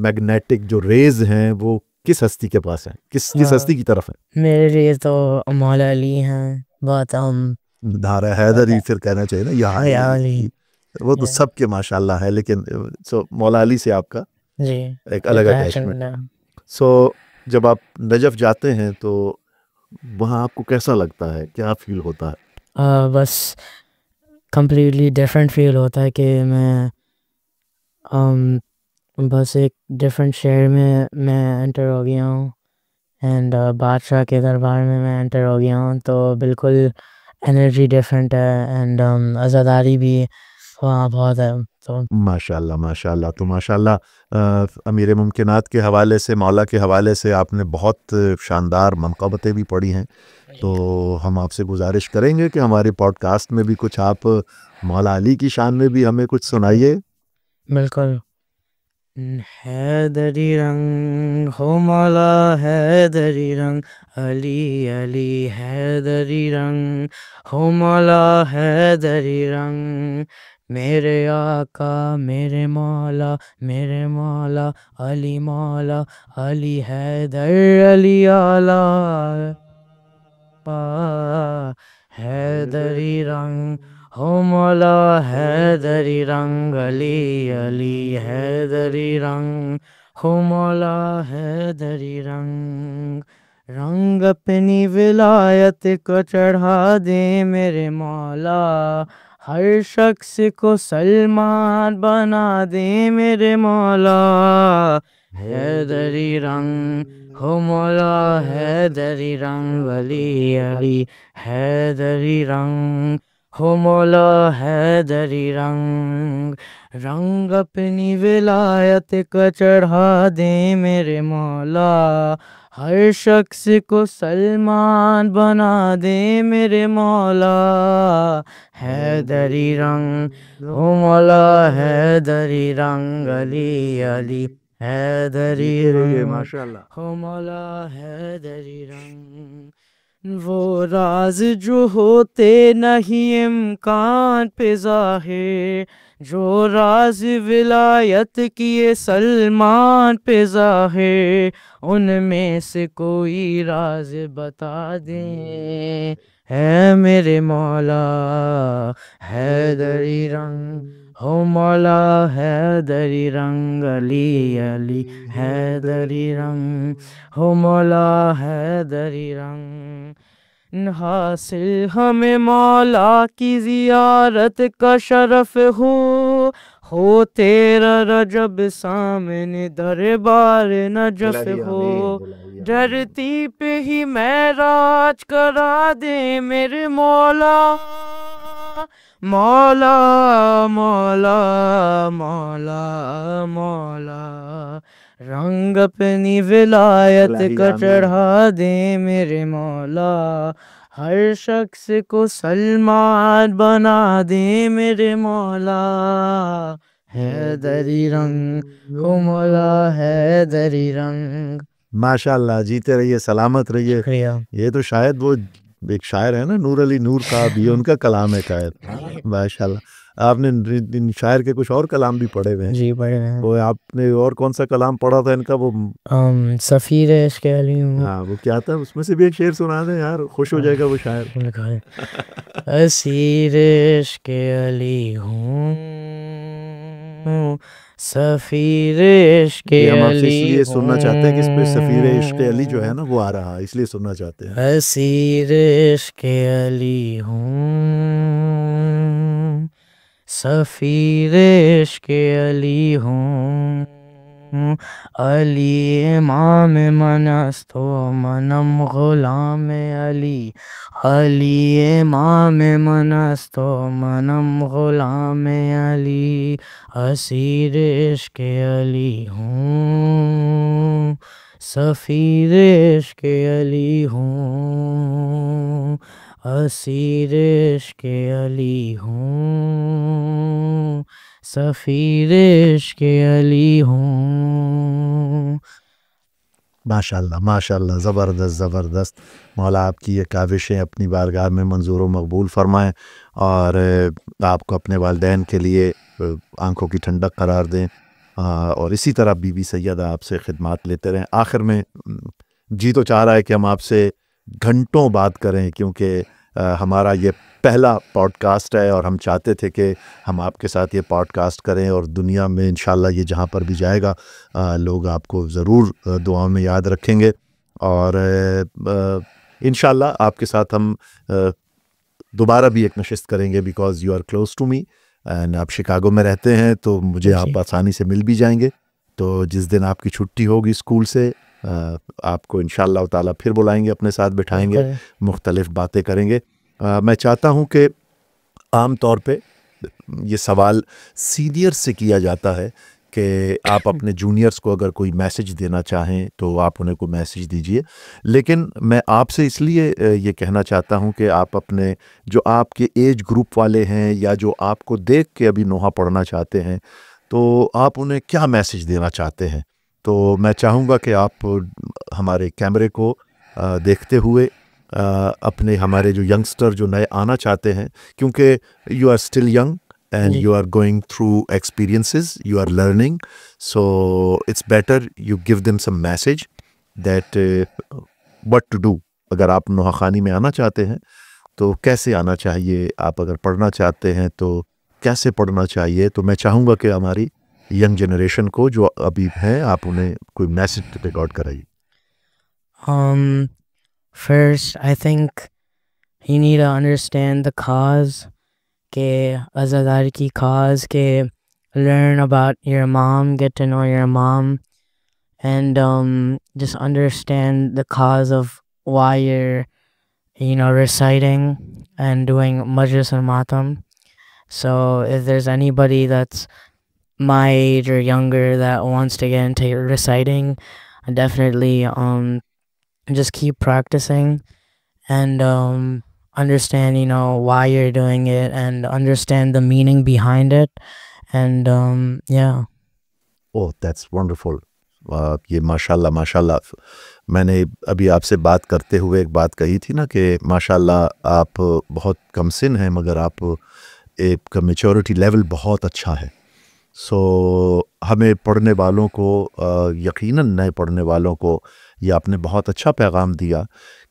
Speaker 1: मैग्नेटिक जो रेज़ हैं वो किस हस्ती के पास हैं? किस हस्ती की तरफ है?
Speaker 2: मेरे लिए तो मौला अली हैं बहुत।
Speaker 1: धारा हैदरी फिर कहना चाहिए ना, या
Speaker 2: या अली
Speaker 1: अली। वो तो सबके माशाल्लाह है, लेकिन सो मौला अली से आपका
Speaker 2: जी
Speaker 1: एक अलग अटैचमेंट।
Speaker 2: अटैचमेंट है।
Speaker 1: सो जब आप नजफ़ जाते हैं तो वहाँ आपको कैसा लगता है, क्या फील होता है?
Speaker 2: बस कम्प्लीटली डिफरेंट फील होता है कि मैं बस एक डिफरेंट शहर में मैं एंटर हो गया हूँ एंड बादशाह के दरबार में मैं एंटर हो गया हूँ, तो बिल्कुल एनर्जी डिफरेंट है एंड आज़ादारी भी हाँ बहुत है। तो
Speaker 1: माशाल्लाह माशाल्लाह। तो माशाल्लाह अमीर मुमकिनात के हवाले से, मौला के हवाले से आपने बहुत शानदार मनक़बतें भी पढ़ी हैं। तो हम आपसे गुजारिश करेंगे कि हमारे पॉडकास्ट में भी कुछ आप मौला अली की शान में भी हमें कुछ सुनाइए।
Speaker 2: बिल्कुल। हैदरी रंग हो मौला हैदरी रंग, अली अली हैदरी रंग हो मौला हैदरी रंग, मेरे आका मेरे मौला अली मौला अली हैदर अली आला हैदरी रंग हो मौला हैदरी रंग, अली अली हैदरी रंग हो मौला हैदरी रंग, रंग अपनी विलायत को चढ़ा दे मेरे मौला, हर शख्स को सलमान बना दे मेरे मौला, हैदरी रंग हो मौला हैदरी रंग, अली अली हैदरी रंग हो मौला हैदरी रंग, रंग अपनी विलायत को चढ़ा दे मेरे मौला, हर शख्स को सलमान बना दे मेरे मौला, हैदरी रंग हो मौला हैदरी रंग, अली अली हैदरी रंग
Speaker 1: माशाल्लाह।
Speaker 2: हो मौला हैदरी रंग, वो राज जो होते नहीं इम्कान पे ज़ाहिर, जो राज विलायत किए सलमान पे ज़ाहिर, उनमें से कोई राज बता दे, है मेरे मौला हैदरी रंग हो मौला हैदरी रंग, अली अली हैदरी रंग हो मौला हैदरी रंग, हासिल हमें मौला की ज़ियारत का शरफ हो तेरा रजब सामने दरबार नजफ हो, धरती पे ही महराज करा दे मेरे मौला, मौला मौला मौला मौला, रंग अपनी विलायत का चढ़ा दे मेरे मौला, हर शख्स को सलमान बना दे मेरे मौला, हैदरी रंग हो मौला हैदरी रंग।
Speaker 1: माशाल्लाह, जीते रहिए, सलामत रहिए।
Speaker 2: शुक्रिया।
Speaker 1: ये तो शायद वो एक शायर है ना, नूर अली नूर साहब, ये उनका कलाम है शायद। माशाल्लाह। आपने इन शायर के कुछ और कलाम भी पढ़े हुए हैं?
Speaker 2: जी पढ़े हैं।
Speaker 1: वो आपने और कौन सा कलाम पढ़ा था इनका? वो
Speaker 2: सफ़ीर इश्क़ अली हूँ।
Speaker 1: हाँ, वो क्या था? उसमें से भी एक शेर सुना दें यार, खुश हो जाएगा वो शायर।
Speaker 2: असीर इश्क़ अली हूँ, सफ़ीर इश्क़
Speaker 1: हम आपसे
Speaker 2: अली
Speaker 1: इसलिए सुनना चाहते हैं कि इस पे सफ़ीर इश्क़ अली जो है
Speaker 2: हूँ,
Speaker 1: ना वो आ रहा है, इसलिए सुनना चाहते हैं।
Speaker 2: असीर इश्क़ अली हूँ, सफ़ीर इश्क़ अली हूँ, अली इमाम मनस्तो मनम गुलाम अली, अली इमाम मनस्तो मनम गुलाम अली, असीर इश्क़ अली हूँ, सफ़ीर इश्क़ अली हूँ, असीर इश्क़ अली हूँ, सफ़ीर इश्क़ अली हूँ।
Speaker 1: माशाल्लाह माशाल्लाह, ज़बरदस्त ज़बरदस्त। मौला आपकी ये काविशें अपनी बारगाह में मंजूर व मकबूल फरमाएँ और आपको अपने वालिदैन के लिए आंखों की ठंडक करार दें, और इसी तरह बीबी सैयदा आपसे खिदमात लेते रहें। आखिर में जी तो चाह रहा है कि हम आपसे घंटों बात करें, क्योंकि हमारा ये पहला पॉडकास्ट है और हम चाहते थे कि हम आपके साथ ये पॉडकास्ट करें, और दुनिया में इंशाल्लाह ये जहाँ पर भी जाएगा लोग आपको ज़रूर दुआ में याद रखेंगे, और इंशाल्लाह आपके साथ हम दोबारा भी एक नशिस्त करेंगे, because you are close to me and आप शिकागो में रहते हैं, तो मुझे आप आसानी से मिल भी जाएंगे। तो जिस दिन आपकी छुट्टी होगी स्कूल से, आपको इंशाल्लाह ताला फिर बुलाएंगे, अपने साथ बिठाएंगे, मुख्तलिफ बातें करेंगे। मैं चाहता हूँ कि आम तौर पे ये सवाल सीनियर से किया जाता है कि आप अपने जूनियर्स को अगर कोई मैसेज देना चाहें तो आप उन्हें कोई मैसेज दीजिए, लेकिन मैं आपसे इसलिए ये कहना चाहता हूं कि आप अपने जो आपके एज ग्रुप वाले हैं या जो आपको देख के अभी नोहा पढ़ना चाहते हैं, तो आप उन्हें क्या मैसेज देना चाहते हैं। तो मैं चाहूँगा कि आप हमारे कैमरे को देखते हुए अपने हमारे जो यंगस्टर जो नए आना चाहते हैं, क्योंकि you are still young and
Speaker 2: जी
Speaker 1: you are going through experiences, you are learning, so it's better you give them some message that what to do. अगर आप नोहाखानी में आना चाहते हैं तो कैसे आना चाहिए, आप अगर पढ़ना चाहते हैं तो कैसे पढ़ना चाहिए, तो मैं चाहूँगा कि हमारी यंग जनरेशन को जो अभी हैं आप उन्हें कोई मैसेज रिकॉर्ड कराइए।
Speaker 2: First, I think you need to understand the cause के Azadar की cause के learn about your mom, get to know your mom, and just understand the cause of why you're reciting and doing majlis and matam. So if there's anybody that's my age or younger that wants to get into reciting, definitely just keep practicing and understand why you're doing it and understand the meaning behind it, and yeah.
Speaker 1: Oh that's wonderful. ये माशाल्लाह माशाल्लाह, मैंने अभी आपसे बात करते हुए एक बात कही थी ना कि माशाल्लाह आप बहुत कम सिन हैं मगर आप एक मैच्योरिटी लेवल बहुत अच्छा है। सो हमें पढ़ने वालों को यकीनन नए पढ़ने वालों को ये आपने बहुत अच्छा पैगाम दिया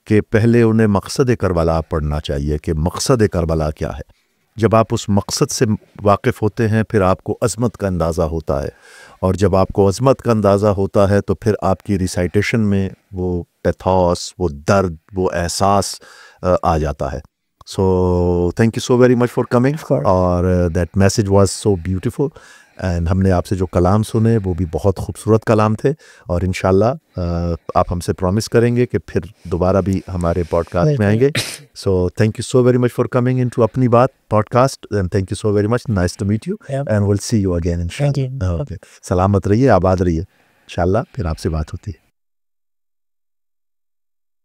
Speaker 1: कि पहले उन्हें मकसद करबला पढ़ना चाहिए कि मकसद करबला क्या है। जब आप उस मकसद से वाकिफ़ होते हैं फिर आपको अज़मत का अंदाज़ा होता है, और जब आपको अज़मत का अंदाज़ा होता है तो फिर आपकी रिसाइटेशन में वो पैथोस, वो दर्द, वो एहसास आ जाता है। So thank you so very much for coming, और that message was so beautiful, and हमने आपसे जो कलाम सुने वो भी बहुत खूबसूरत कलाम थे, और इंशाल्लाह आप हमसे प्रॉमिस करेंगे कि फिर दोबारा भी हमारे पॉडकास्ट में आएंगे। So thank you so very much for coming into अपनी बात podcast, and thank you so very much, nice to meet you, and will see you again इंशाल्लाह। ओके, सलामत रहिए, आबाद रहिए, इंशाल्लाह फिर आपसे बात होती है।